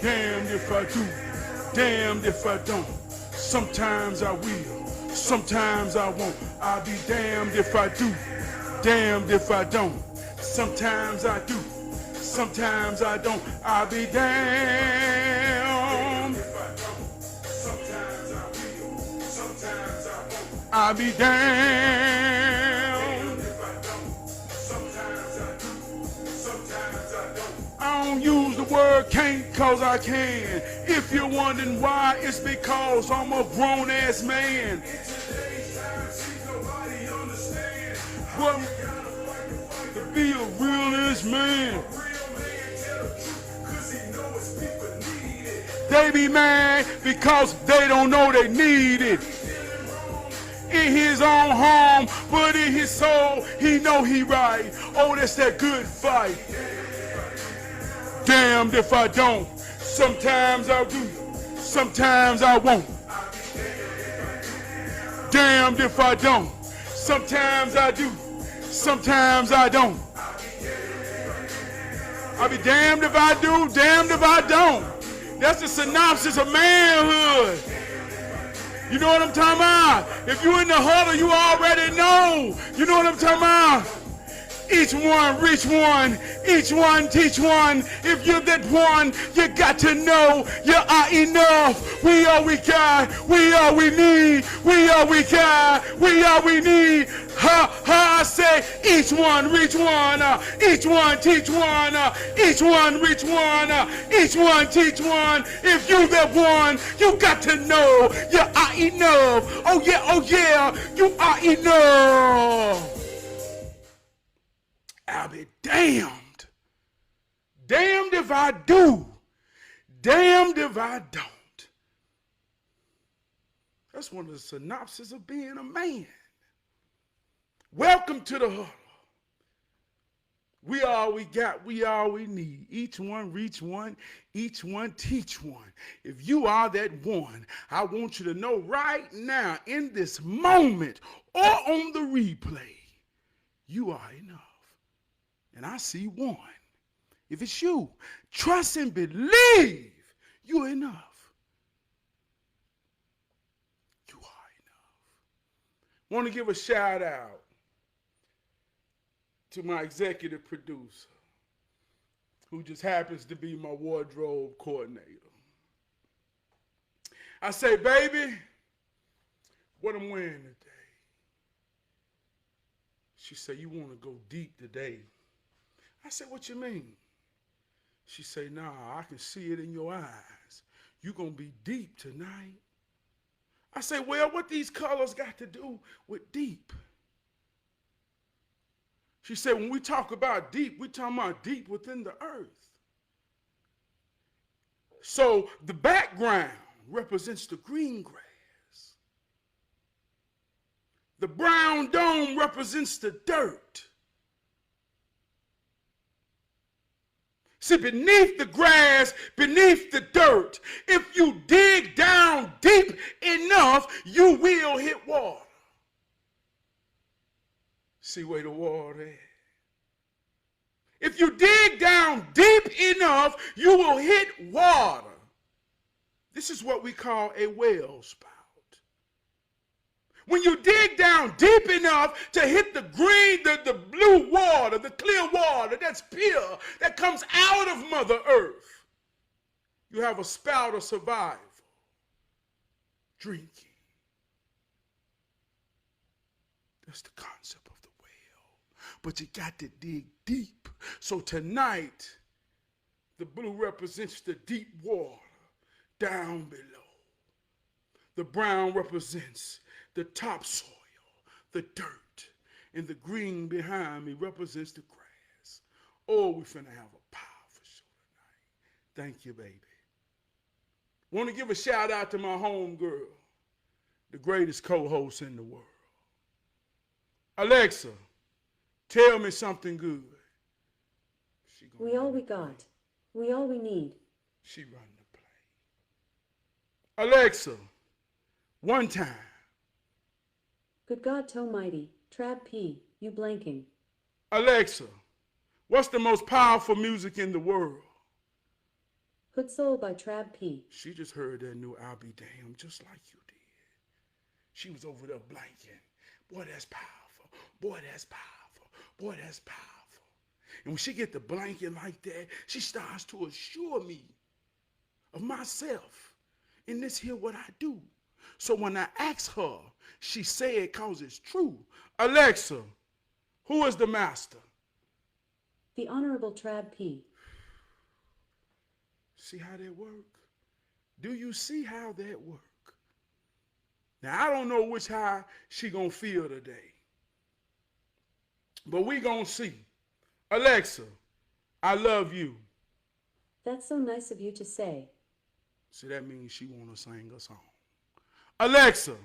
Damned if I do, damned if I don't. Sometimes I will, sometimes I won't. I'll be damned if I do, damned if I don't. Sometimes I do, sometimes I don't. I'll be damned if I don't. Sometimes I will, sometimes I won't. I'll be damned if I don't. Sometimes I do, sometimes I don't. I don't use the word can't cause I can. If you're wondering why, it's because I'm a grown-ass man. In today's time, see nobody understand. Well, to be a realist man. They be mad because they don't know they need it. In his own home, but in his soul, he know he right. Oh, that's that good fight. Damned if I don't. Sometimes I do, sometimes I won't. Damned if I don't. Sometimes I do, sometimes I don't. I'll be damned if I do, damned if I don't. That's the synopsis of manhood. You know what I'm talking about? If you're in the huddle, you already know. You know what I'm talking about? Each one reach one, each one teach one. If you're that one, you got to know you are enough. We are we got, we are we need, we are we got, we are we need. Ha ha, I say each one reach one, each one teach one, each one reach one, each one teach one. If you that one, you got to know you are enough. Oh yeah, you are enough. I'll be damned. Damned if I do. Damned if I don't. That's one of the synopses of being a man. Welcome to the huddle. We all we got, we all we need. Each one reach one, each one teach one. If you are that one, I want you to know right now, in this moment, or on the replay, you are enough. And I see one. If it's you, trust and believe you're enough. You are enough. Want to give a shout out to my executive producer, who just happens to be my wardrobe coordinator. I say, baby, what I'm wearing today? She said, you want to go deep today. I said, what you mean? She said, nah, I can see it in your eyes. You gonna be deep tonight. I said, well, what these colors got to do with deep? She said, when we talk about deep, we talking about deep within the earth. So the background represents the green grass. The brown dome represents the dirt. See, beneath the grass, beneath the dirt, if you dig down deep enough, you will hit water. See where the water is? If you dig down deep enough, you will hit water. This is what we call a well spout. When you dig down deep enough to hit the green, the blue water, the clear water that's pure, that comes out of Mother Earth, you have a spout of survival, drinking. That's the concept of the well. But you got to dig deep. So tonight, the blue represents the deep water down below. The brown represents the topsoil, the dirt, and the green behind me represents the grass. Oh, we finna have a powerful show tonight. Thank you, baby. Want to give a shout out to my homegirl, the greatest co-host in the world. Alexa, tell me something good. We all we got. We all we need. She run the play. Alexa, one time. Good God Almighty, Trap P, you blanking. Alexa, what's the most powerful music in the world? Hood Soul by Trab P. She just heard that new I'll Be Damned just like you did. She was over there blanking. Boy, that's powerful. Boy, that's powerful. Boy, that's powerful. And when she get the blanket like that, she starts to assure me of myself in this here what I do. So when I ask her, she said, cause it's true. Alexa, who is the master? The Honorable Trab P. See how that work? Do you see how that work? Now, I don't know which how she gonna feel today. But we gonna see. Alexa, I love you. That's so nice of you to say. See, that means she wanna sing a song. Alexa,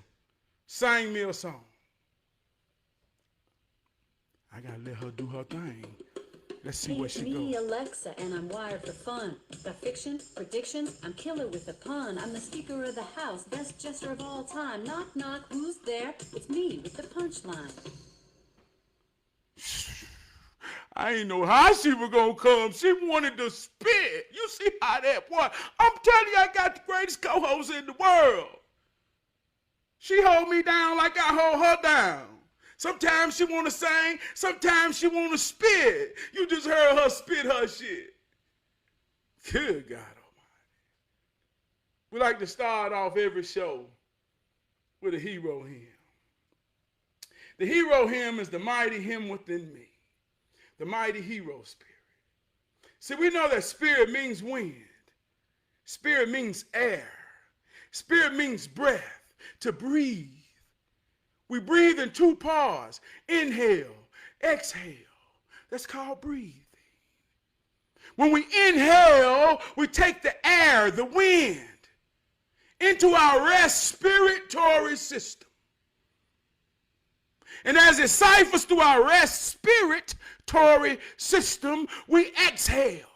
sing me a song. I gotta let her do her thing. Let's see Hey, where it's she me, goes. Alexa, and I'm wired for fun. The fiction, prediction, I'm killer with a pun. I'm the speaker of the house, best jester of all time. Knock, knock, who's there? It's me with the punchline. I ain't know how she was gonna come. She wanted to spit. You see how that boy? I'm telling you, I got the greatest co-host in the world. She hold me down like I hold her down. Sometimes she want to sing, sometimes she want to spit. You just heard her spit her shit. Good God Almighty. We like to start off every show with a hero hymn. The hero hymn is the mighty hymn within me, the mighty hero spirit. See, we know that spirit means wind. Spirit means air. Spirit means breath, to breathe. We breathe in two parts. Inhale, exhale. That's called breathing. When we inhale, we take the air, the wind, into our respiratory system. And as it ciphers through our respiratory system, we exhale.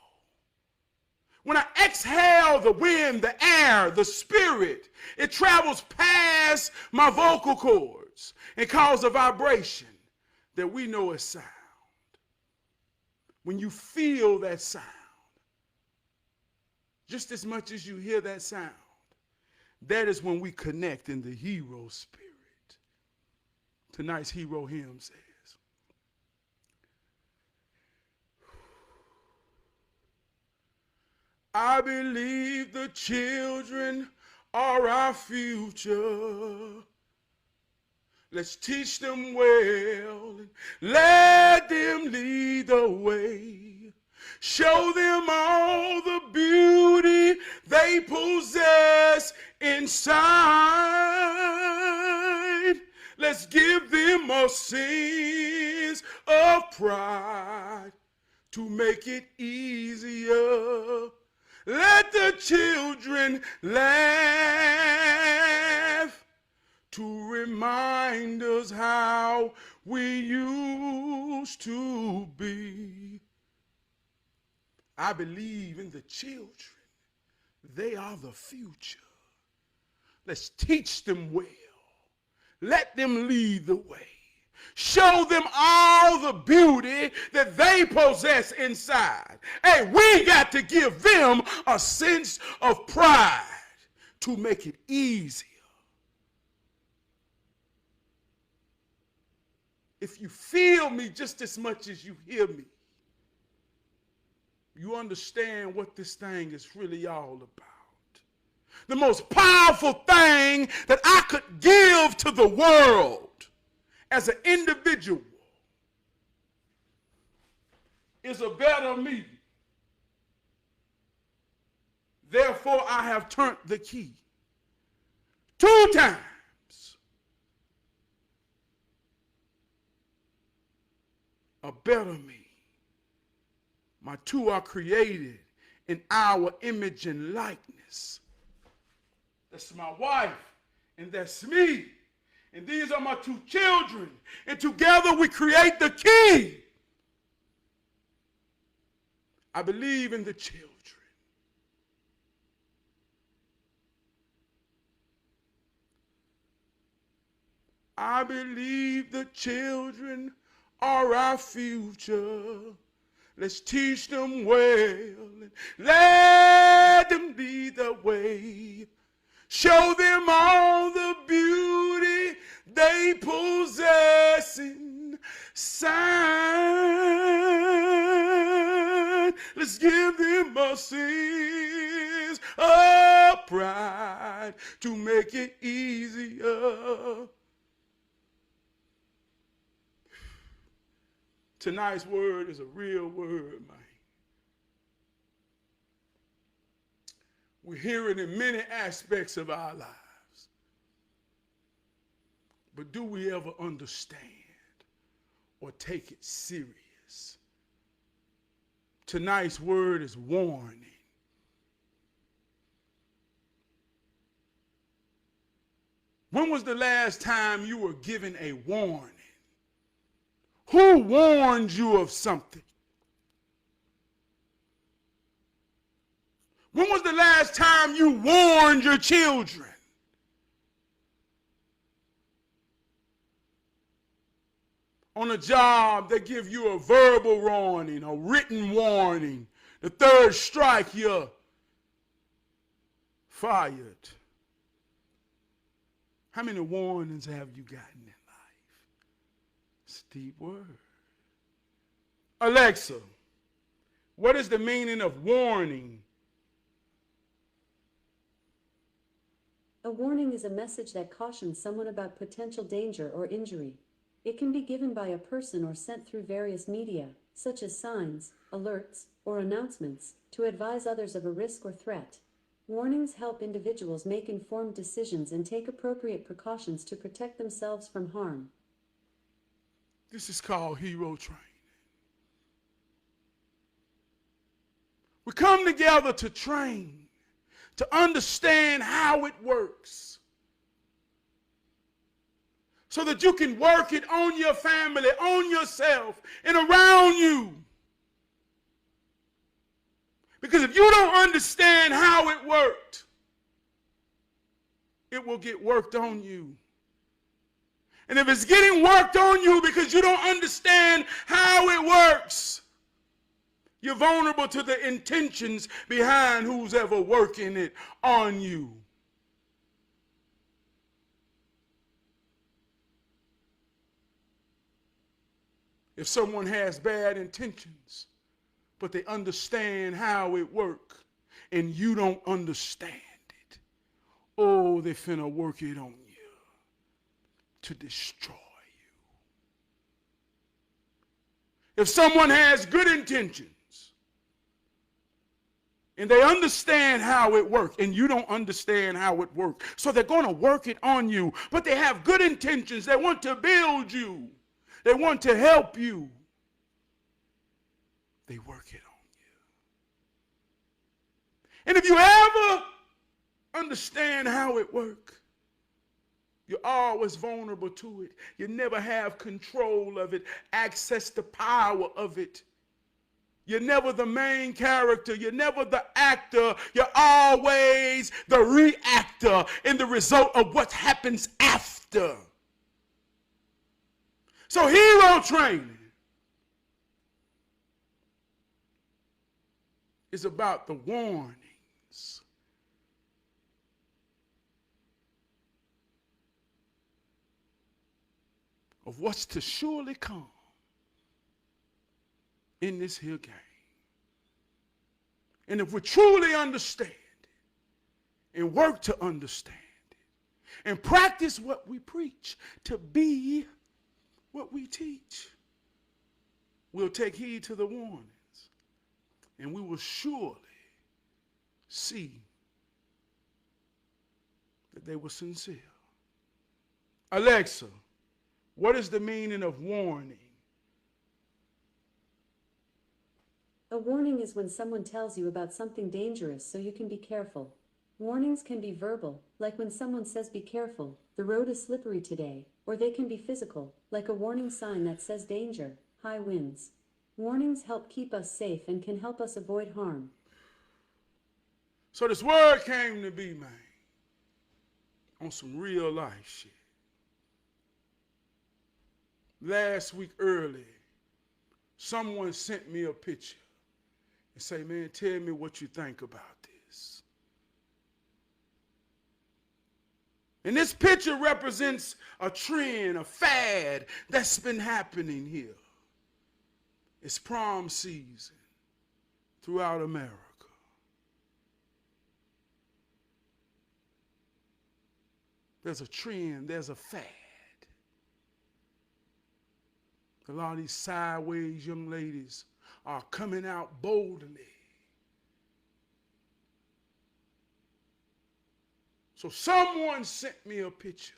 When I exhale the wind, the air, the spirit, it travels past my vocal cords and causes a vibration that we know is sound. When you feel that sound, just as much as you hear that sound, that is when we connect in the hero spirit. Tonight's hero hymn says, I believe the children are our future. Let's teach them well and let them lead the way. Show them all the beauty they possess inside. Let's give them a sense of pride to make it easier. Let the children laugh to remind us how we used to be. I believe in the children. They are the future. Let's teach them well. Let them lead the way. Show them all the beauty that they possess inside. Hey, we got to give them a sense of pride to make it easier. If you feel me just as much as you hear me, you understand what this thing is really all about. The most powerful thing that I could give to the world as an individual is a better me. Therefore, I have turned the key 2 times. A better me. My 2 are created in our image and likeness. That's my wife, and that's me. And these are my 2 children. And together we create the key. I believe in the children. I believe the children are our future. Let's teach them well and let them lead the way. Show them all the beauty they possess inside. Let's give them a sense of pride to make it easier. Tonight's word is a real word, man. We hear it in many aspects of our lives. But do we ever understand or take it serious? Tonight's word is warning. When was the last time you were given a warning? Who warned you of something? When was the last time you warned your children? On a job, they give you a verbal warning, a written warning. The third strike, you're fired. How many warnings have you gotten in life? It's a deep word. Alexa, what is the meaning of warning? A warning is a message that cautions someone about potential danger or injury. It can be given by a person or sent through various media, such as signs, alerts, or announcements, to advise others of a risk or threat. Warnings help individuals make informed decisions and take appropriate precautions to protect themselves from harm. This is called hero training. We come together to train, to understand how it works, so that you can work it on your family, on yourself, and around you. Because if you don't understand how it worked, it will get worked on you. And if it's getting worked on you because you don't understand how it works, you're vulnerable to the intentions behind who's ever working it on you. If someone has bad intentions, but they understand how it works, and you don't understand it, oh, they finna work it on you to destroy you. If someone has good intentions, and they understand how it works, and you don't understand how it works, so they're going to work it on you, but they have good intentions. They want to build you. They want to help you. They work it on you. And if you ever understand how it works, you're always vulnerable to it. You never have control of it, access the power of it. You're never the main character. You're never the actor. You're always the reactor in the result of what happens after. So hero training is about the warnings. Of what's to surely come in this here game. And if we truly understand it and work to understand it and practice what we preach to be what we teach, we'll take heed to the warnings, and we will surely see that they were sincere. Alexa, what is the meaning of warning? A warning is when someone tells you about something dangerous so you can be careful. Warnings can be verbal, like when someone says be careful, the road is slippery today, or they can be physical, like a warning sign that says danger, high winds. Warnings help keep us safe and can help us avoid harm. So this word came to be, man, on some real life shit. Last week early, someone sent me a picture and say, man, tell me what you think about this. And this picture represents a trend, a fad that's been happening here. It's prom season throughout America. There's a trend, there's a fad. A lot of these sideways young ladies are coming out boldly. So someone sent me a picture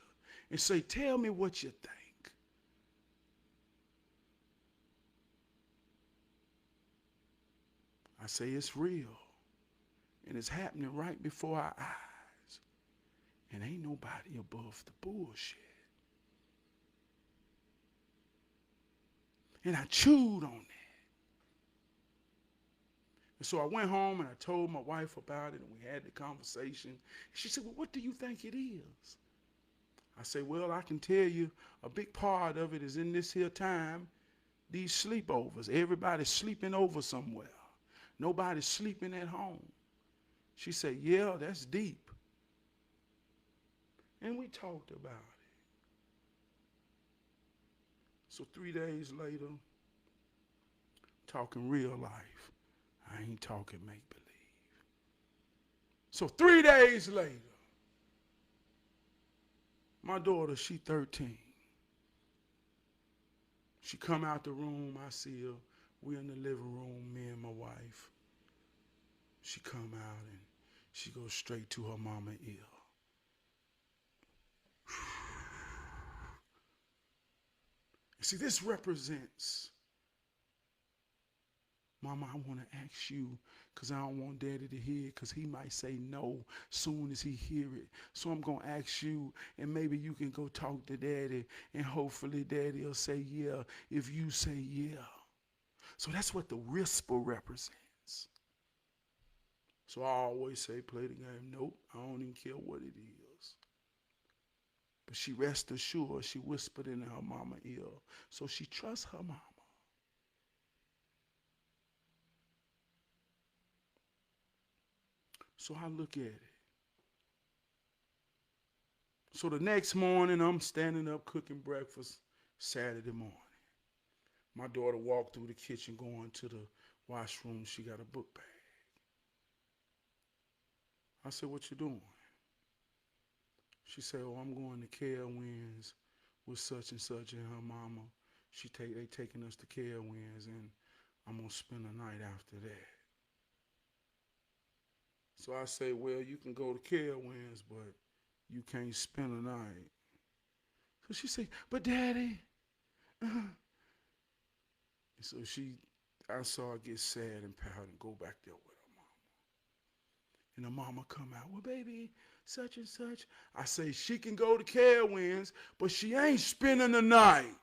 and say, tell me what you think. I say it's real. And it's happening right before our eyes. And ain't nobody above the bullshit. And I chewed on that. And so I went home and I told my wife about it, and we had the conversation. She said, well, what do you think it is? I said, well, I can tell you a big part of it is in this here time, these sleepovers. Everybody's sleeping over somewhere. Nobody's sleeping at home. She said, yeah, that's deep. And we talked about it. So 3 days later, talking real life. I ain't talking make-believe. So 3 days later, my daughter, she 13. She come out the room, I see her. We're in the living room, me and my wife. She come out and she goes straight to her mama ear. See, this represents, Mama, I want to ask you, because I don't want Daddy to hear it, because he might say no soon as he hear it. So I'm going to ask you, and maybe you can go talk to Daddy, and hopefully Daddy will say yeah if you say yeah. So that's what the whisper represents. So I always say, play the game. Nope, I don't even care what it is. But she rest assured, she whispered in her mama ear. So she trusts her mama. So I look at it. So the next morning, I'm standing up cooking breakfast Saturday morning. My daughter walked through the kitchen going to the washroom. She got a book bag. I said, what you doing? She said, oh, I'm going to Carowinds with such and such and her mama. They taking us to Carowinds, and I'm going to spend the night after that. So I say, well, you can go to Carowinds, but you can't spend the night. So she said, but Daddy. And so I saw her get sad and pout and go back there with her mama. And her mama come out, well, baby, such and such. I say, she can go to Carowinds, but she ain't spending the night.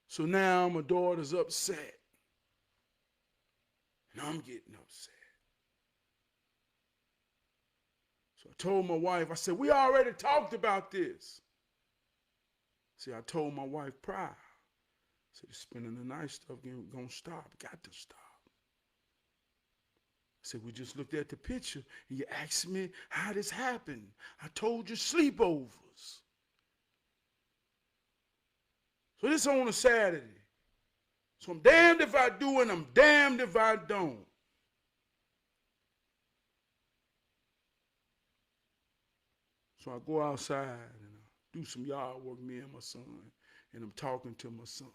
So now my daughter's upset. And I'm getting upset. So I told my wife, I said, we already talked about this. See, I told my wife prior. I said, spending the night stuff gonna stop. Got to stop. I said, we just looked at the picture and you asked me how this happened. I told you sleepovers. So this on a Saturday. So I'm damned if I do and I'm damned if I don't. So I go outside and I do some yard work, me and my son, and I'm talking to my son.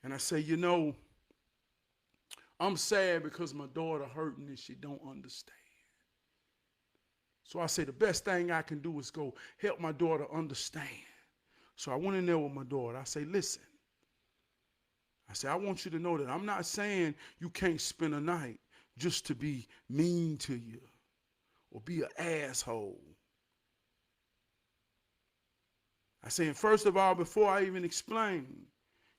And I say, you know, I'm sad because my daughter hurting and she don't understand. So I say the best thing I can do is go help my daughter understand. So I went in there with my daughter. I say, listen. I say, I want you to know that I'm not saying you can't spend a night just to be mean to you or be an asshole. I say, first of all, before I even explain,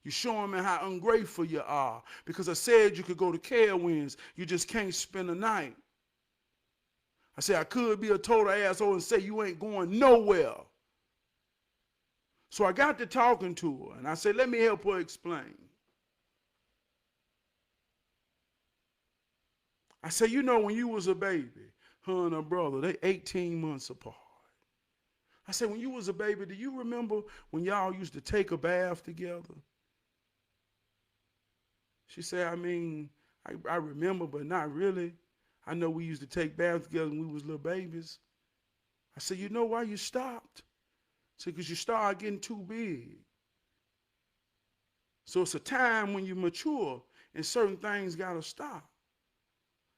you're showing me how ungrateful you are because I said you could go to Carowinds. You just can't spend a night. I said, I could be a total asshole and say you ain't going nowhere. So I got to talking to her, and I said, let me help her explain. I said, you know, when you was a baby, her and her brother, they 18 months apart. I said, when you was a baby, do you remember when y'all used to take a bath together? She said, I mean, I remember, but not really. I know we used to take baths together when we was little babies. I said, you know why you stopped? I said, because you started getting too big. So it's a time when you mature and certain things got to stop.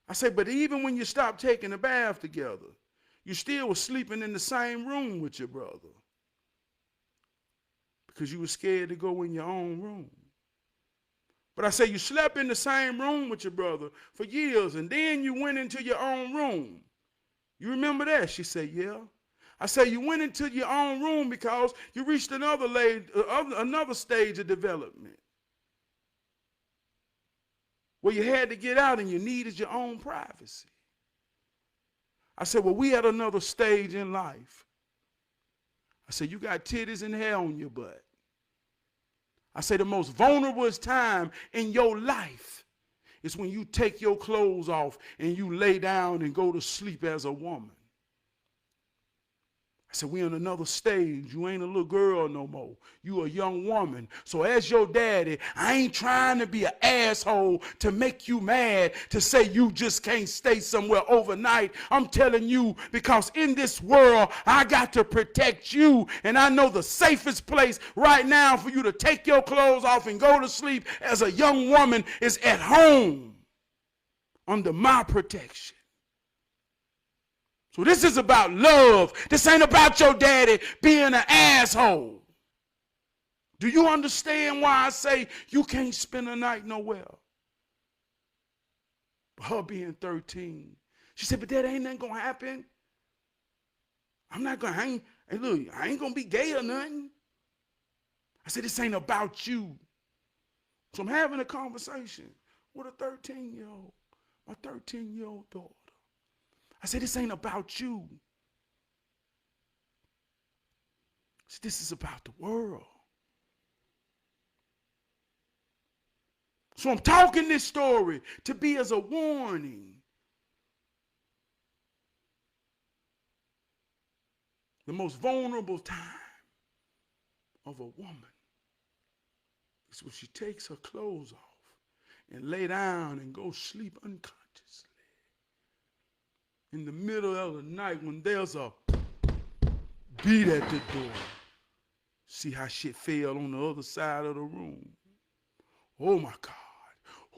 I said, but even when you stopped taking a bath together, you still was sleeping in the same room with your brother because you were scared to go in your own room. But I said, you slept in the same room with your brother for years, and then you went into your own room. You remember that? She said, yeah. I said, you went into your own room because you reached another stage of development where you had to get out and you needed your own privacy. I said, well, we had another stage in life. I said, you got titties and hair on your butt. I say the most vulnerable time in your life is when you take your clothes off and you lay down and go to sleep as a woman. I said, we in another stage. You ain't a little girl no more. You a young woman. So as your daddy, I ain't trying to be an asshole to make you mad, to say you just can't stay somewhere overnight. I'm telling you, because in this world, I got to protect you. And I know the safest place right now for you to take your clothes off and go to sleep as a young woman is at home under my protection. So this is about love. This ain't about your daddy being an asshole. Do you understand why I say you can't spend a night nowhere? But her being 13, she said, but that ain't nothing gonna happen. I'm not gonna hang. Hey, look, I ain't gonna be gay or nothing. I said, this ain't about you. So I'm having a conversation with a 13-year-old, my 13-year-old daughter. I said, this ain't about you. I said, this is about the world. So I'm talking this story to be as a warning. The most vulnerable time of a woman is when she takes her clothes off and lay down and go sleep unconsciously. In the middle of the night when there's a beat at the door. See how shit fell on the other side of the room. Oh my God,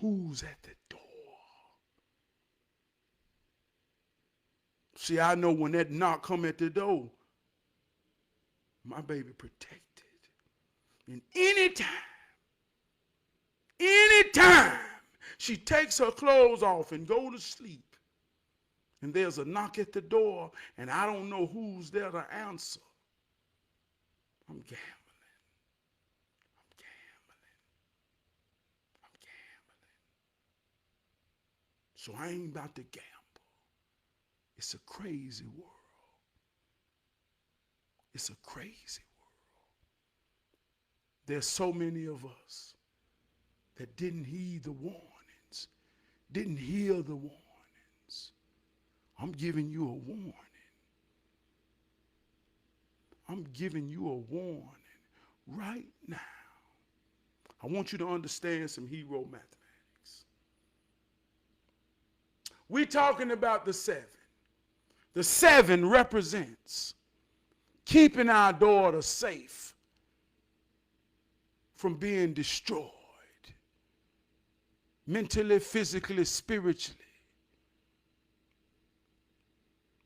who's at the door? See, I know when that knock come at the door, my baby protected. And anytime she takes her clothes off and go to sleep, and there's a knock at the door, and I don't know who's there to answer, I'm gambling. So I ain't about to gamble. It's a crazy world. It's a crazy world. There's so many of us that didn't heed the warnings, didn't hear the warnings. I'm giving you a warning. I'm giving you a warning right now. I want you to understand some hero mathematics. We're talking about the 7. The 7 represents keeping our daughter safe from being destroyed mentally, physically, spiritually.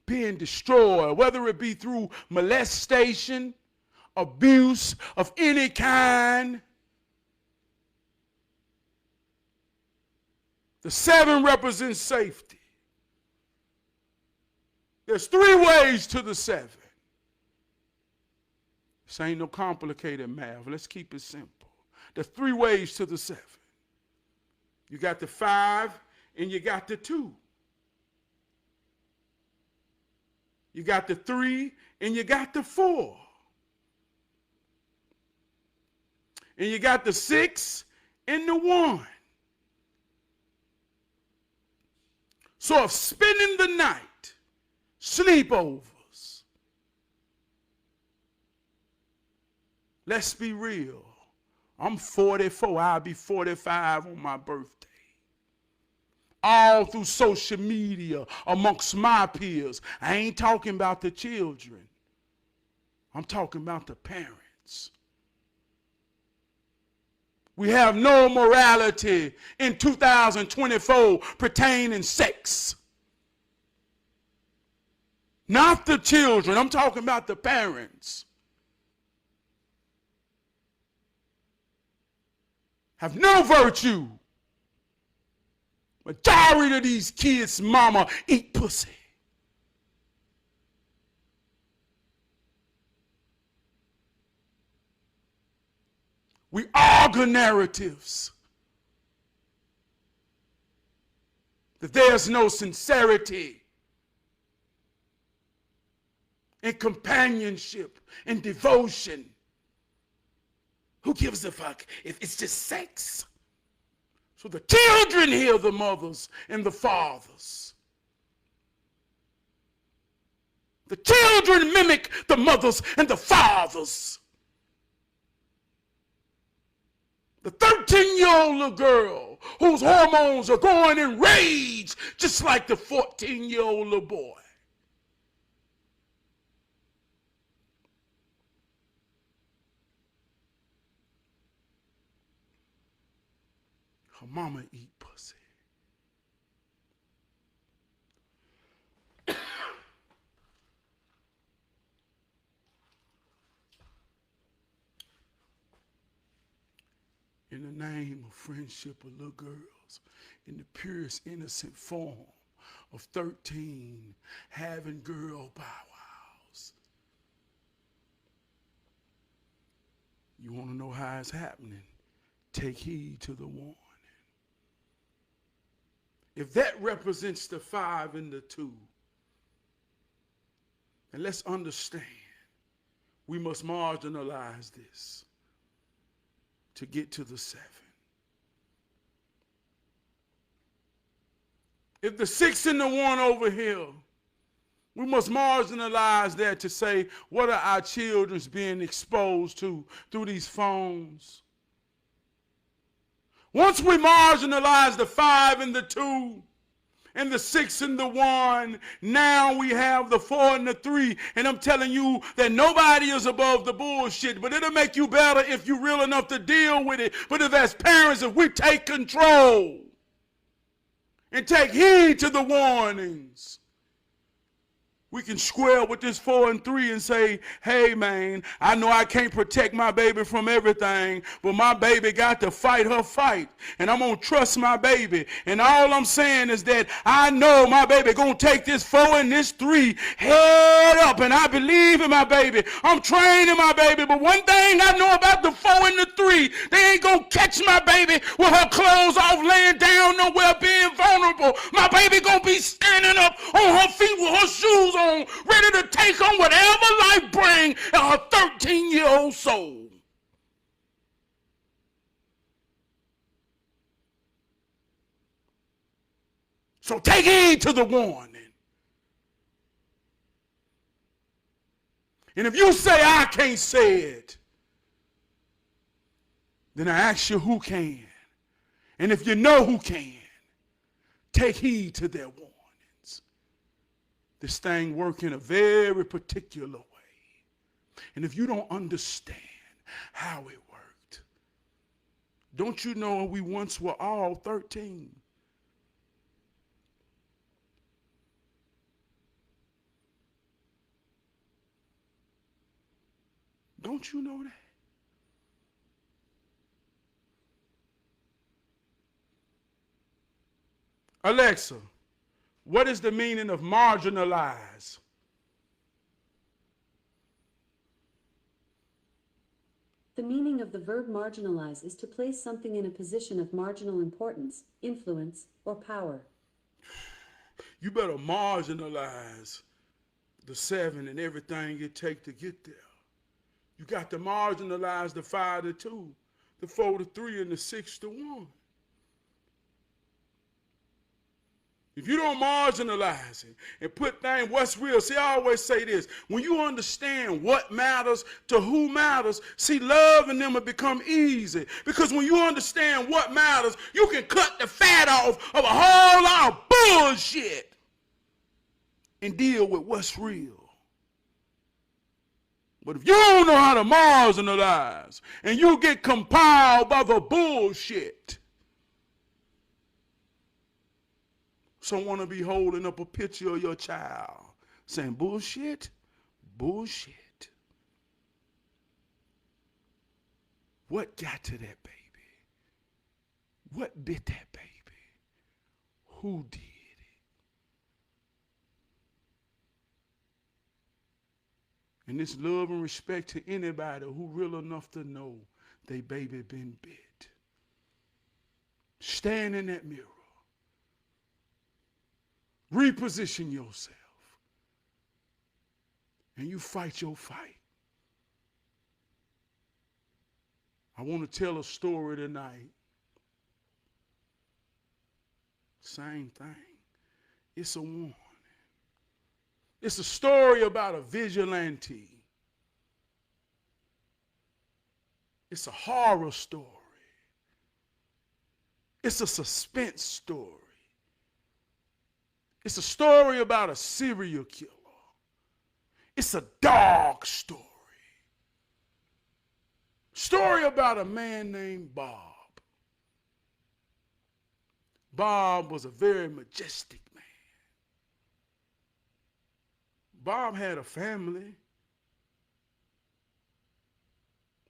Being destroyed, whether it be through molestation, abuse of any kind. The 7 represents safety. There's 3 ways to the 7. This ain't no complicated math. Let's keep it simple. There's 3 ways to the 7. You got the 5 and you got the 2. You got the 3 and you got the 4. And you got the 6 and the 1. So if spending the night, sleepovers, let's be real. I'm 44. I'll be 45 on my birthday. All through social media amongst my peers. I ain't talking about the children. I'm talking about the parents. We have no morality in 2024 pertaining sex. Not the children. I'm talking about the parents. Have no virtue. Majority of these kids' mama eat pussy. We argue narratives that there's no sincerity and companionship and devotion. Who gives a fuck if it's just sex? So the children hear the mothers and the fathers. The children mimic the mothers and the fathers. The 13-year-old little girl whose hormones are going in rage just like the 14-year-old little boy. Her mama eat pussy. In the name of friendship of little girls, in the purest innocent form of 13, having girl bow wows. You want to know how it's happening? Take heed to the warning. If that represents the 5 and the 2, and let's understand, we must marginalize this to get to the 7. If the 6 and the 1 over here, we must marginalize that to say, what are our children being exposed to through these phones? Once we marginalize the 5 and the 2, and the 6 and the 1, now we have the 4 and the 3, and I'm telling you that nobody is above the bullshit, but it'll make you better if you're real enough to deal with it. But if as parents, if we take control and take heed to the warnings, we can square with this 4 and 3 and say, hey man, I know I can't protect my baby from everything, but my baby got to fight her fight, and I'm going to trust my baby. And all I'm saying is that I know my baby going to take this 4 and this 3 head up, and I believe in my baby. I'm training my baby, but one thing I know about the 4 and the 3, they ain't going to catch my baby with her clothes off, laying down nowhere, being vulnerable. My baby going to be standing up on her feet with her shoes on, ready to take on whatever life brings in her 13-year-old soul. So take heed to the warning. And if you say I can't say it, then I ask you who can. And if you know who can, take heed to their warnings. This thing works in a very particular way. And if you don't understand how it worked, don't you know we once were all 13? Don't you know that? Alexa, what is the meaning of marginalize? The meaning of the verb marginalize is to place something in a position of marginal importance, influence, or power. You better marginalize the 7 and everything it takes to get there. You got the marginalized, the 5 to 2, the 4 to 3, and the 6 to 1. If you don't marginalize it and put things, what's real, see, I always say this, when you understand what matters to who matters, see, loving them will become easy. Because when you understand what matters, you can cut the fat off of a whole lot of bullshit and deal with what's real. But if you don't know how to marginalize and you get compiled by the bullshit, someone will be holding up a picture of your child saying, bullshit, bullshit. What got to that baby? What bit that baby? Who did it? And this love and respect to anybody who real enough to know they baby been bit. Stand in that mirror. Reposition yourself. And you fight your fight. I want to tell a story tonight. Same thing. It's a warning. It's a story about a vigilante. It's a horror story. It's a suspense story. It's a story about a serial killer. It's a dog story. Story about a man named Bob. Bob was a very majestic man. Bob had a family,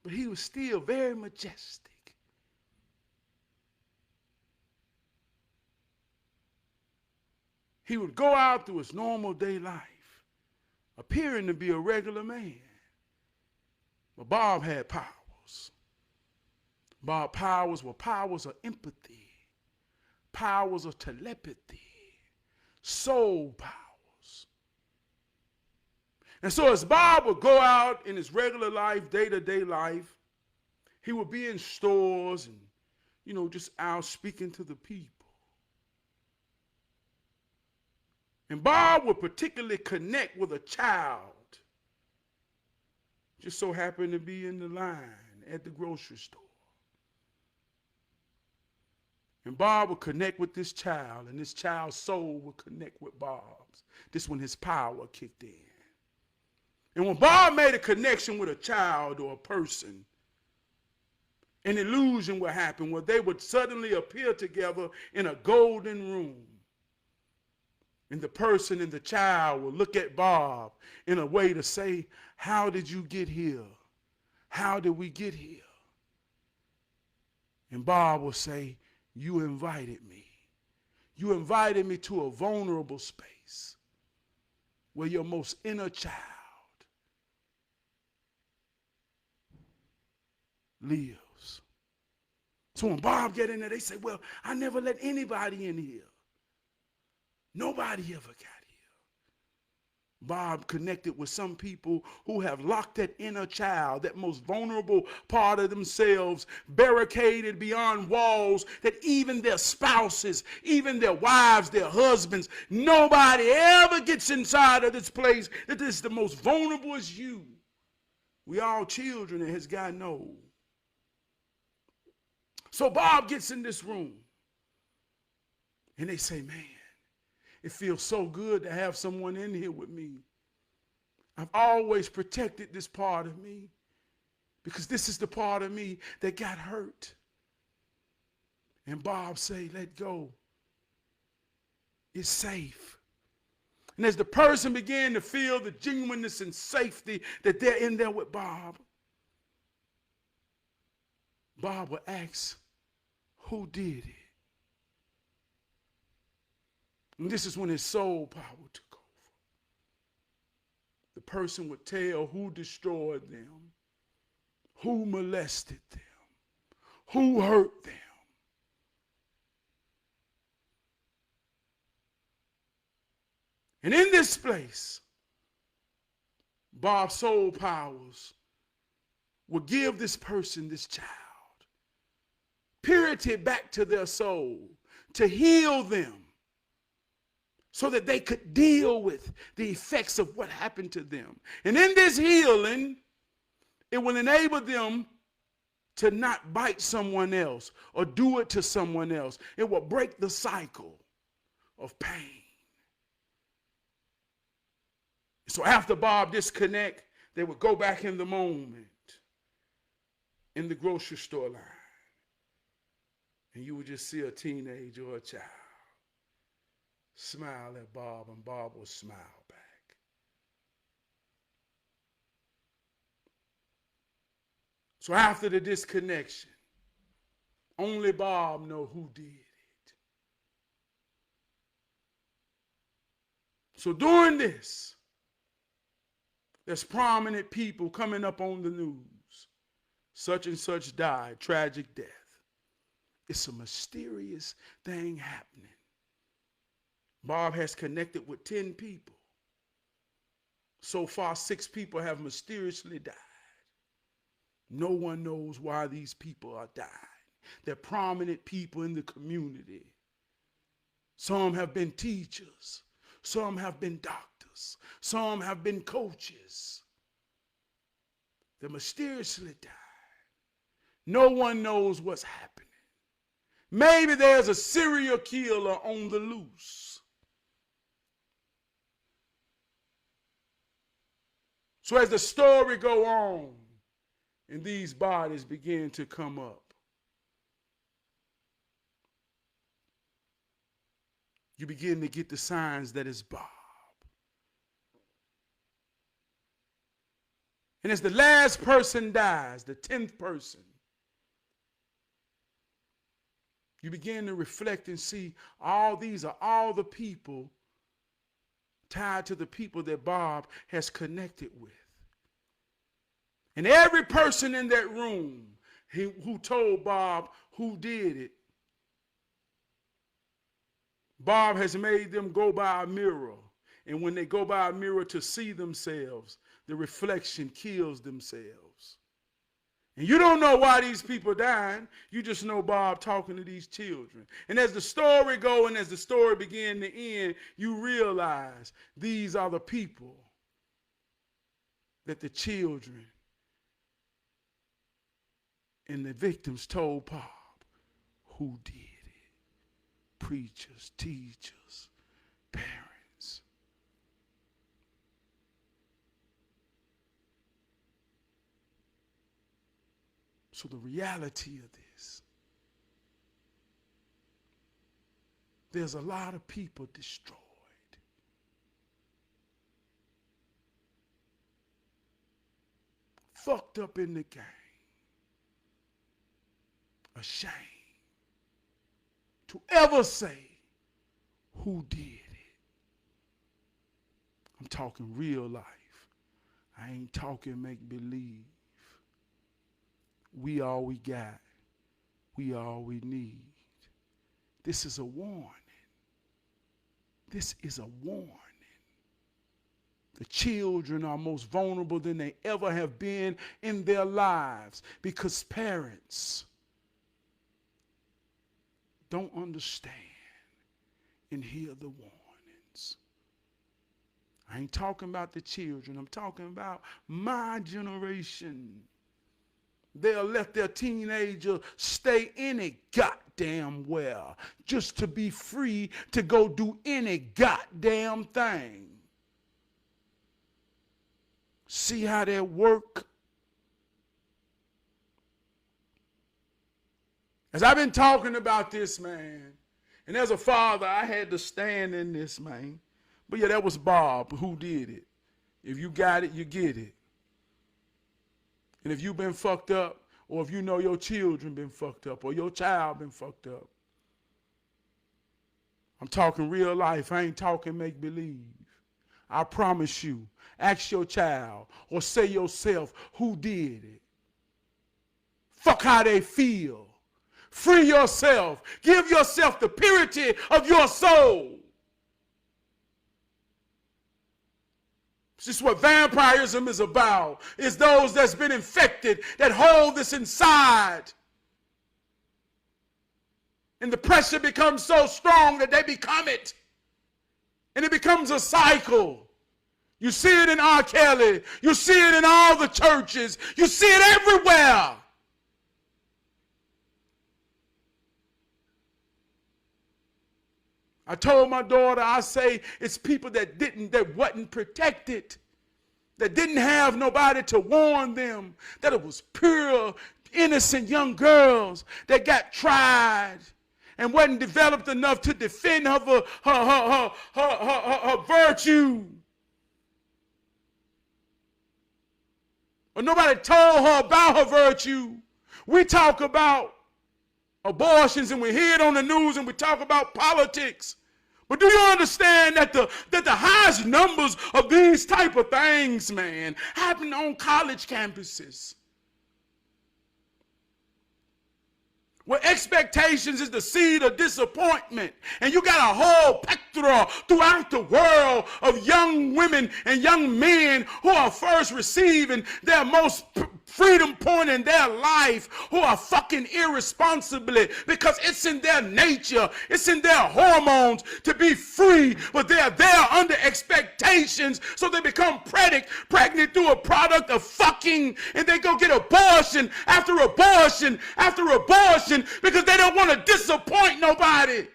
but he was still very majestic. He would go out through his normal day life, appearing to be a regular man. But Bob had powers. Bob's powers were powers of empathy, powers of telepathy, soul powers. And so as Bob would go out in his regular life, day-to-day life, he would be in stores and, just out speaking to the people. And Bob would particularly connect with a child, just so happened to be in the line at the grocery store. And Bob would connect with this child, and this child's soul would connect with Bob's. This when his power kicked in. And when Bob made a connection with a child or a person, an illusion would happen where they would suddenly appear together in a golden room. And the person and the child will look at Bob in a way to say, how did you get here? How did we get here? And Bob will say, you invited me. You invited me to a vulnerable space where your most inner child lives. So when Bob get in there, they say, well, I never let anybody in here. Nobody ever got here. Bob connected with some people who have locked that inner child, that most vulnerable part of themselves, barricaded beyond walls that even their spouses, even their wives, their husbands, nobody ever gets inside of this place that this is the most vulnerable is you. We all children and has gotten old. So Bob gets in this room and they say, man, it feels so good to have someone in here with me. I've always protected this part of me because this is the part of me that got hurt. And Bob say, let go. It's safe. And as the person began to feel the genuineness and safety that they're in there with Bob, Bob would ask, who did it? And this is when his soul power took over. The person would tell who destroyed them, who molested them, who hurt them. And in this place, Bob's soul powers will give this person, this child, purity back to their soul, to heal them so that they could deal with the effects of what happened to them. And in this healing, it will enable them to not bite someone else or do it to someone else. It will break the cycle of pain. So after Bob disconnect, they would go back in the moment in the grocery store line. And you would just see a teenager or a child smile at Bob, and Bob would smile back. So after the disconnection, only Bob knows who did it. So during this, there's prominent people coming up on the news. Such and such died, tragic death. It's a mysterious thing happening. Bob has connected with 10 people. So far, 6 people have mysteriously died. No one knows why these people are dying. They're prominent people in the community. Some have been teachers. Some have been doctors. Some have been coaches. They mysteriously died. No one knows what's happening. Maybe there's a serial killer on the loose. So as the story goes on, and these bodies begin to come up, you begin to get the signs that it's Bob. And as the last person dies, the 10th person, you begin to reflect and see all these are all the people tied to the people that Bob has connected with. And every person in that room who told Bob who did it, Bob has made them go by a mirror. And when they go by a mirror to see themselves, the reflection kills themselves. And you don't know why these people dying. You just know Bob talking to these children. And as the story goes and as the story begins to end, you realize these are the people that the children and the victims told Bob who did it. Preachers, teachers, parents. So the reality of this, there's a lot of people destroyed. Fucked up in the game. Ashamed to ever say who did it. I'm talking real life. I ain't talking make believe. We all we got. We all we need. This is a warning. This is a warning. The children are most vulnerable than they ever have been in their lives because parents don't understand and hear the warnings. I ain't talking about the children. I'm talking about my generation. They'll let their teenager stay any goddamn well just to be free to go do any goddamn thing. See how they work? As I've been talking about this, man, and as a father, I had to stand in this, man. But yeah, that was Bob who did it. If you got it, you get it. And if you've been fucked up, or if you know your children been fucked up, or your child been fucked up, I'm talking real life. I ain't talking make believe. I promise you, ask your child or say yourself who did it. Fuck how they feel. Free yourself. Give yourself the purity of your soul. This is what vampirism is about. It's those that's been infected that hold this inside. And the pressure becomes so strong that they become it. And it becomes a cycle. You see it in R. Kelly. You see it in all the churches. You see it everywhere. I told my daughter, I say, it's people that wasn't protected, that didn't have nobody to warn them, that it was pure, innocent young girls that got tried and wasn't developed enough to defend her virtue. Or nobody told her about her virtue. We talk about abortions and we hear it on the news and we talk about politics. But do you understand that the highest numbers of these type of things, man, happen on college campuses? Where expectations is the seed of disappointment. And you got a whole plethora throughout the world of young women and young men who are first receiving their most freedom point in their life, who are fucking irresponsibly because it's in their nature, it's in their hormones to be free, but they're there under expectations, so they become pregnant through a product of fucking, and they go get abortion after abortion after abortion because they don't want to disappoint nobody.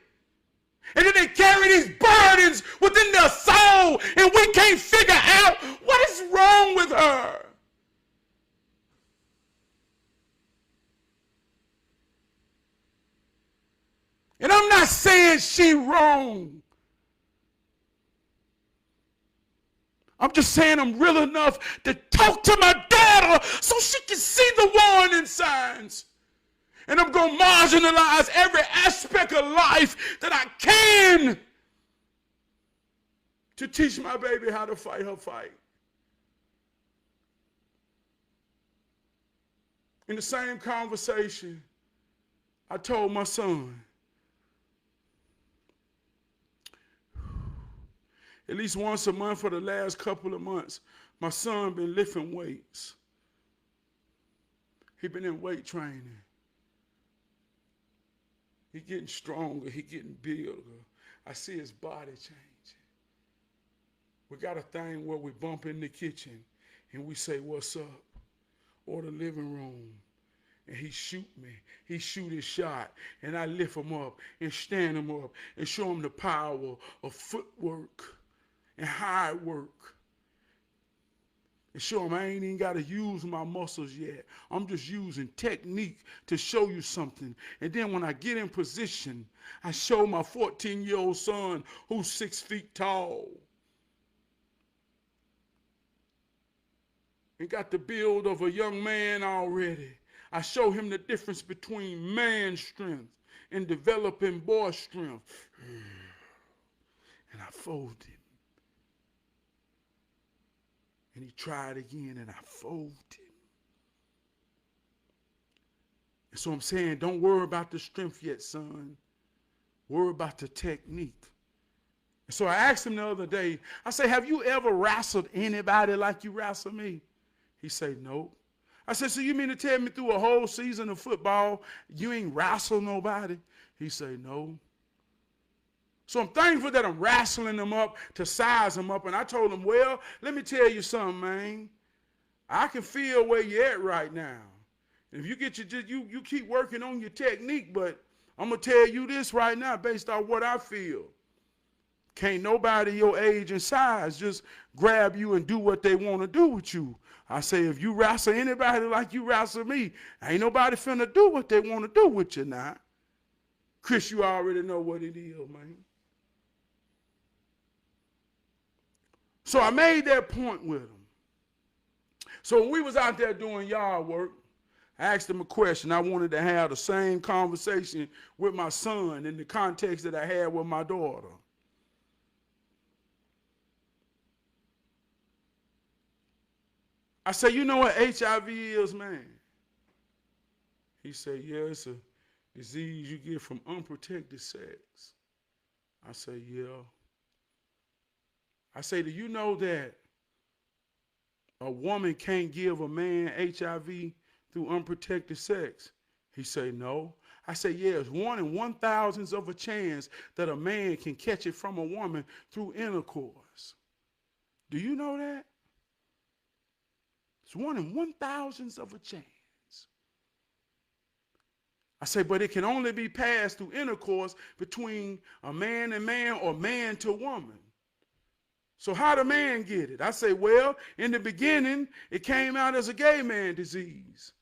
And then they carry these burdens within their soul, and we can't figure out what is wrong with her. And I'm not saying she wrong. I'm just saying I'm real enough to talk to my daughter so she can see the warning signs. And I'm going to marginalize every aspect of life that I can to teach my baby how to fight her fight. In the same conversation, I told my son, at least once a month for the last couple of months, my son been lifting weights. He been in weight training. He getting stronger, he getting bigger. I see his body changing. We got a thing where we bump in the kitchen and we say, what's up? Or the living room. And he shoot me. He shoot his shot. And I lift him up and stand him up and show him the power of footwork and hard work. And show him I ain't even got to use my muscles yet. I'm just using technique to show you something. And then when I get in position, I show my 14-year-old son who's 6 feet tall. And got the build of a young man already. I show him the difference between man strength and developing boy strength. And I fold him. And he tried again, and I folded him. And so I'm saying, don't worry about the strength yet, son. Worry about the technique. And so I asked him the other day, I say, have you ever wrestled anybody like you wrestle me? He said, no. I said, so you mean to tell me through a whole season of football, you ain't wrestled nobody? He said, no. So I'm thankful that I'm wrestling them up to size them up. And I told him, well, let me tell you something, man. I can feel where you're at right now. If you get you keep working on your technique, but I'm going to tell you this right now based on what I feel. Can't nobody your age and size just grab you and do what they want to do with you. I say, if you wrestle anybody like you wrestle me, ain't nobody finna do what they want to do with you now. Chris, you already know what it is, man. So I made that point with him. So when we was out there doing yard work, I asked him a question. I wanted to have the same conversation with my son in the context that I had with my daughter. I said, you know what HIV is, man? He said, yeah, it's a disease you get from unprotected sex. I said, yeah. I say, do you know that a woman can't give a man HIV through unprotected sex? He say, no. I say, yeah, it's 1 in 1,000th of a chance that a man can catch it from a woman through intercourse. Do you know that? It's 1 in 1,000th of a chance. I say, but it can only be passed through intercourse between a man and man or man to woman. So how do man get it? I say, well, in the beginning, it came out as a gay man disease.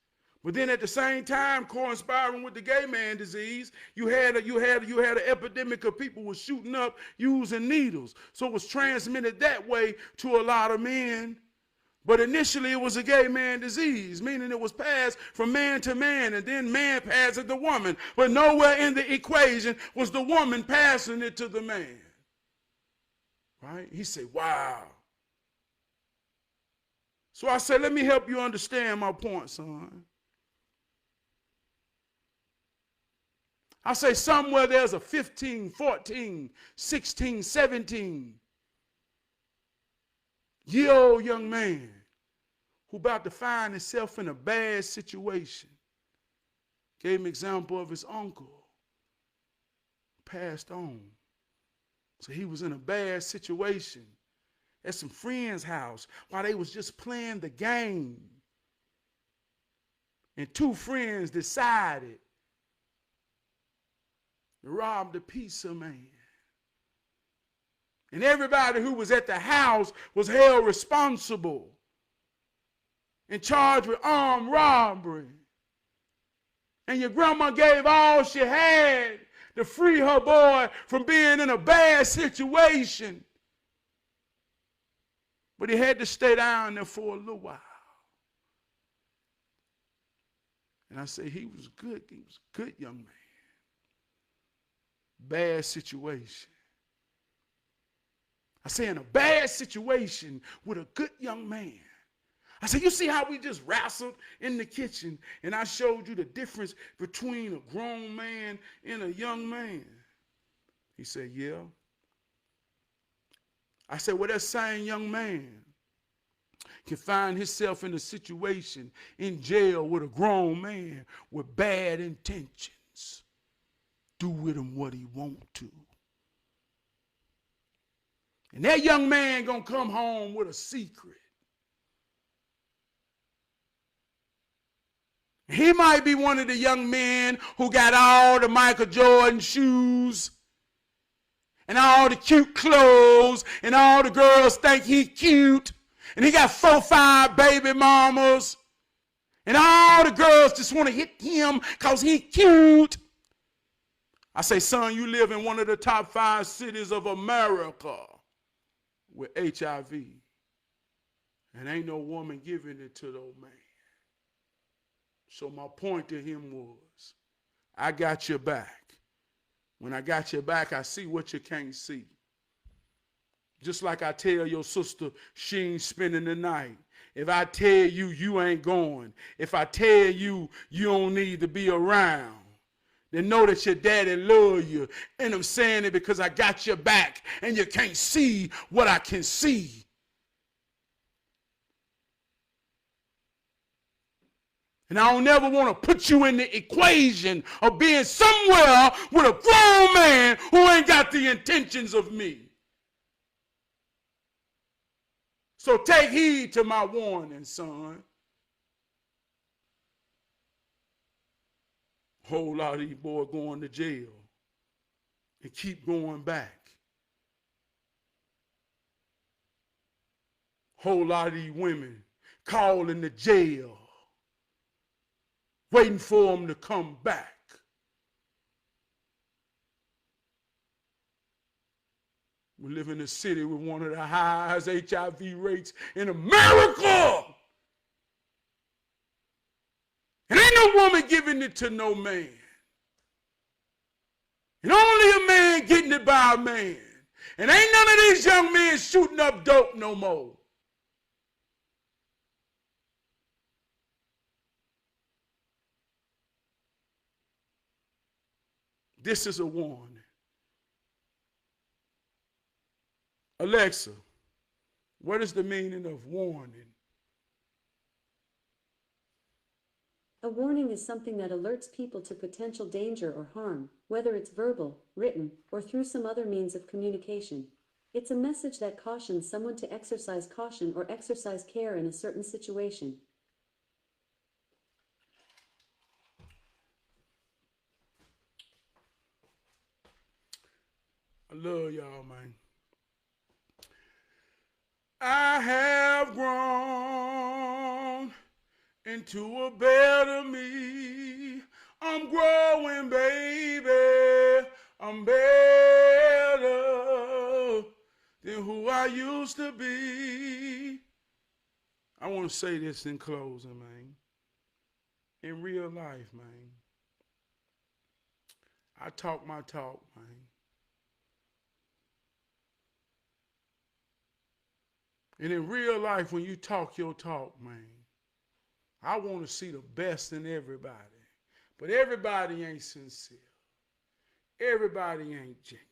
But then at the same time, corresponding with the gay man disease, you had an epidemic of people were shooting up using needles. So it was transmitted that way to a lot of men. But initially it was a gay man disease, meaning it was passed from man to man, and then man passed it to woman. But nowhere in the equation was the woman passing it to the man. Right? He said, wow. So I said, let me help you understand my point, son. I say somewhere there's a 15, 14, 16, 17-year-old young man who about to find himself in a bad situation. Gave him an example of his uncle. Passed on. So he was in a bad situation at some friend's house while they was just playing the game. And 2 friends decided to rob the pizza man. And everybody who was at the house was held responsible and charged with armed robbery. And your grandma gave all she had to free her boy from being in a bad situation. But he had to stay down there for a little while. And I say, he was good. He was a good young man. Bad situation. I say, in a bad situation with a good young man. I said, you see how we just wrestled in the kitchen and I showed you the difference between a grown man and a young man? He said, yeah. I said, well, that same young man can find himself in a situation in jail with a grown man with bad intentions. Do with him what he want to. And that young man gonna come home with a secret. He might be one of the young men who got all the Michael Jordan shoes and all the cute clothes and all the girls think he cute. And he got 4 or 5 baby mamas. And all the girls just want to hit him because he cute. I say, son, you live in one of the top 5 cities of America with HIV. And ain't no woman giving it to no man. So my point to him was, I got your back. When I got your back, I see what you can't see. Just like I tell your sister she ain't spending the night. If I tell you you ain't going, if I tell you you don't need to be around, then know that your daddy love you. And I'm saying it because I got your back and you can't see what I can see. And I don't never want to put you in the equation of being somewhere with a grown man who ain't got the intentions of me. So take heed to my warning, son. Whole lot of these boys going to jail and keep going back. Whole lot of these women calling the jail, waiting for them to come back. We live in a city with one of the highest HIV rates in America. And ain't no woman giving it to no man. And only a man getting it by a man. And ain't none of these young men shooting up dope no more. This is a warning. Alexa, what is the meaning of warning A warning is something that alerts people to potential danger or harm, whether it's verbal, written, or through some other means of communication. It's a message that cautions someone to exercise caution or exercise care in a certain situation. I love y'all, man. I have grown into a better me. I'm growing, baby. I'm better than who I used to be. I want to say this in closing, man. In real life, man, I talk my talk, man. And in real life, when you talk your talk, man, I want to see the best in everybody. But everybody ain't sincere. Everybody ain't genuine.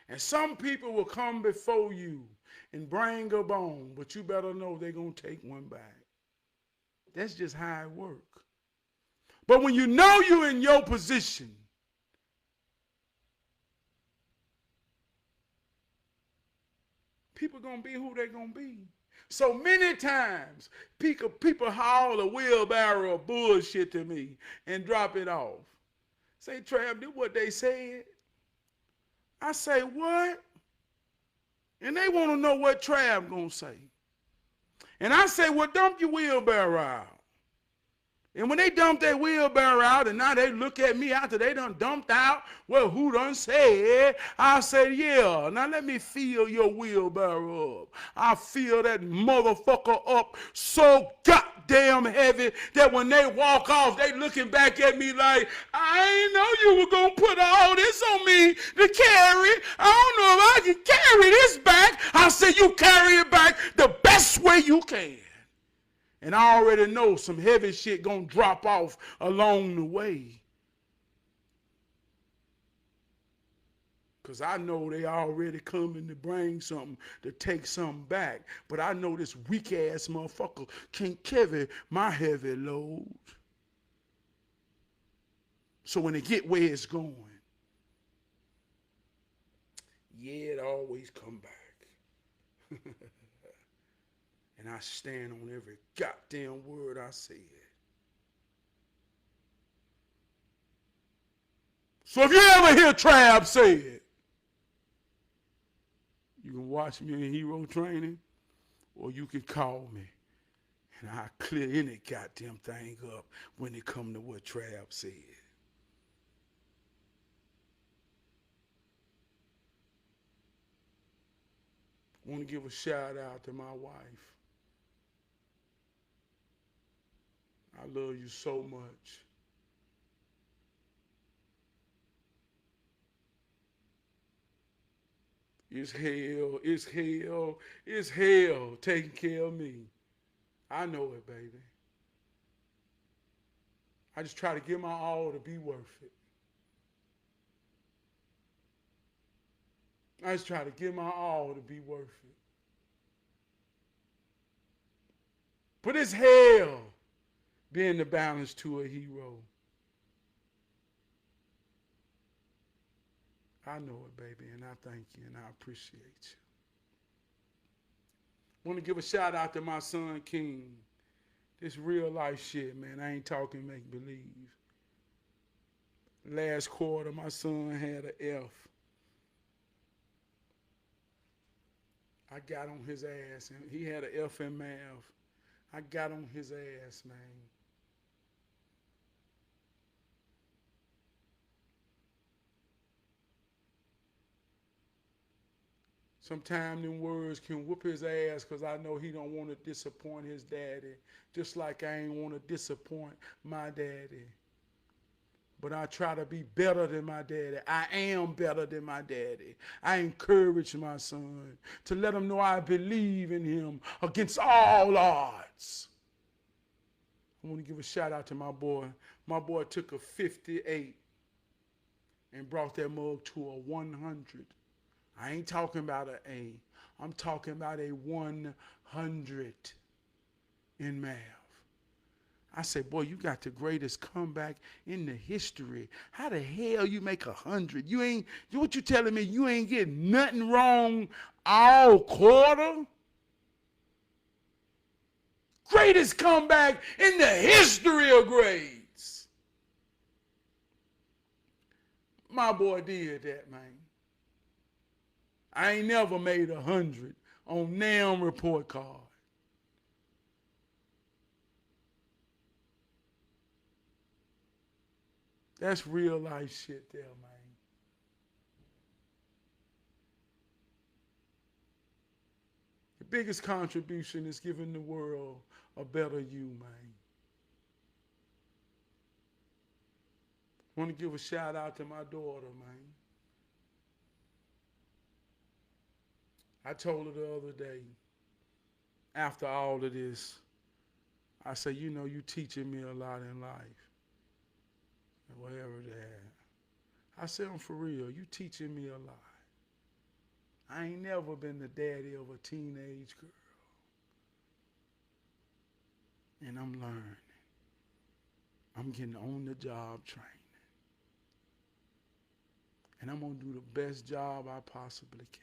And some people will come before you and bring a bone, but you better know they're going to take one back. That's just how it works. But when you know you're in your position, people going to be who they're going to be. So many times, people haul a wheelbarrow of bullshit to me and drop it off. Say, Trav, did what they said? I say, what? And they want to know what Trav going to say. And I say, well, dump your wheelbarrow out. And when they dump their wheelbarrow out and now they look at me after they done dumped out, well, who done said? I said, yeah, now let me fill your wheelbarrow up. I fill that motherfucker up so goddamn heavy that when they walk off, they looking back at me like, I ain't know you were going to put all this on me to carry. I don't know if I can carry this back. I said, you carry it back the best way you can. And I already know some heavy shit gonna drop off along the way. Because I know they already coming to bring something, to take something back. But I know this weak ass motherfucker can't carry my heavy load. So when they get where it's going, yeah, it always come back. And I stand on every goddamn word I said. So if you ever hear Trav say it, you can watch me in Hero Training, or you can call me, and I'll clear any goddamn thing up when it come to what Trav said. I want to give a shout out to my wife. I love you so much. It's hell, it's hell, it's hell taking care of me. I know it, baby. I just try to give my all to be worth it. I just try to give my all to be worth it. But it's hell being the balance to a hero. I know it, baby, and I thank you, and I appreciate you. Want to give a shout out to my son, King. This real life shit, man. I ain't talking make believe. Last quarter, my son had an F. I got on his ass, and he had an F in math. I got on his ass, man. Sometimes them words can whoop his ass because I know he don't want to disappoint his daddy, just like I ain't want to disappoint my daddy. But I try to be better than my daddy. I am better than my daddy. I encourage my son to let him know I believe in him against all odds. I want to give a shout out to my boy. My boy took a 58 and brought that mug to a 100. I ain't talking about an A. I'm talking about a 100 in math. I said, boy, you got the greatest comeback in the history. How the hell you make 100? You ain't, what you telling me? You ain't getting nothing wrong all quarter? Greatest comeback in the history of grades. My boy did that, man. I ain't never made 100 on NAM report card. That's real life shit there, man. The biggest contribution is giving the world a better you, man. Want to give a shout out to my daughter, man. I told her the other day, after all of this, I said, you know, you teaching me a lot in life. And whatever that. I said, I'm for real, you teaching me a lot. I ain't never been the daddy of a teenage girl. And I'm learning. I'm getting on the job training. And I'm going to do the best job I possibly can.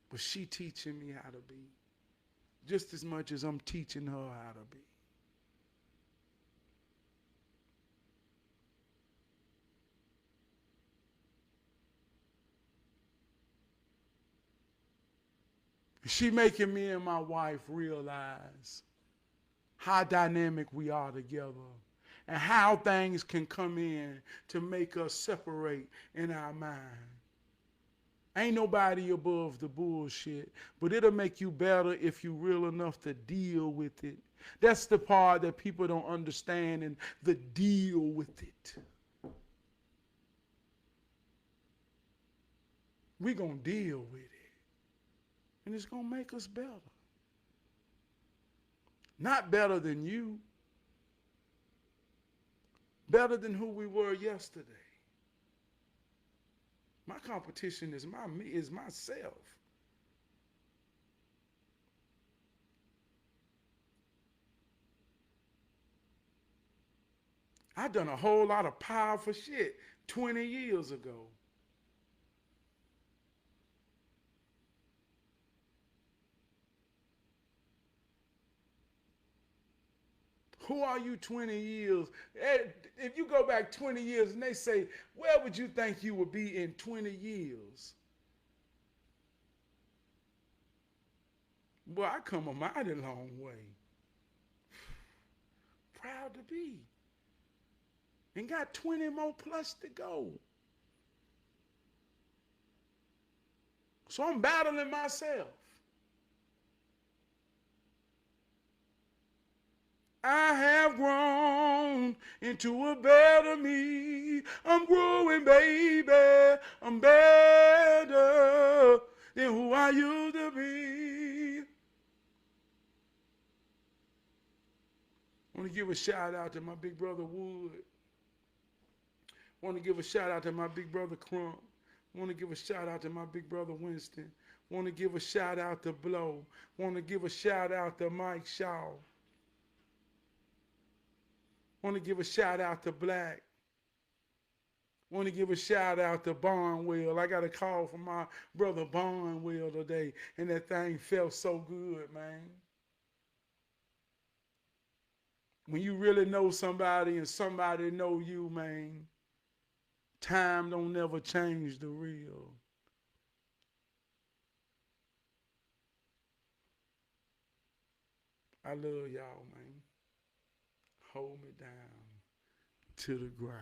But she teaching me how to be just as much as I'm teaching her how to be. She making me and my wife realize how dynamic we are together and how things can come in to make us separate in our mind. Ain't nobody above the bullshit, but it'll make you better if you real enough to deal with it. That's the part that people don't understand, and the deal with it. We gonna deal with it. And it's going to make us better. Not better than you. Better than who we were yesterday. My competition is myself. I done a whole lot of powerful shit 20 years ago. Who are you 20 years? If you go back 20 years and they say, where would you think you would be in 20 years? Boy, I come a mighty long way. Proud to be. And got 20 more plus to go. So I'm battling myself. I have grown into a better me. I'm growing, baby. I'm better than who I used to be. I want to give a shout out to my big brother Wood. I want to give a shout out to my big brother Crump. I want to give a shout out to my big brother Winston. I want to give a shout out to Blow. I want to give a shout out to Mike Shaw. I want to give a shout out to Black. I want to give a shout out to Barnwell. I got a call from my brother Barnwell today, and that thing felt so good, man. When you really know somebody and somebody know you, man, time don't never change the real. I love y'all, man. Hold me down to the ground.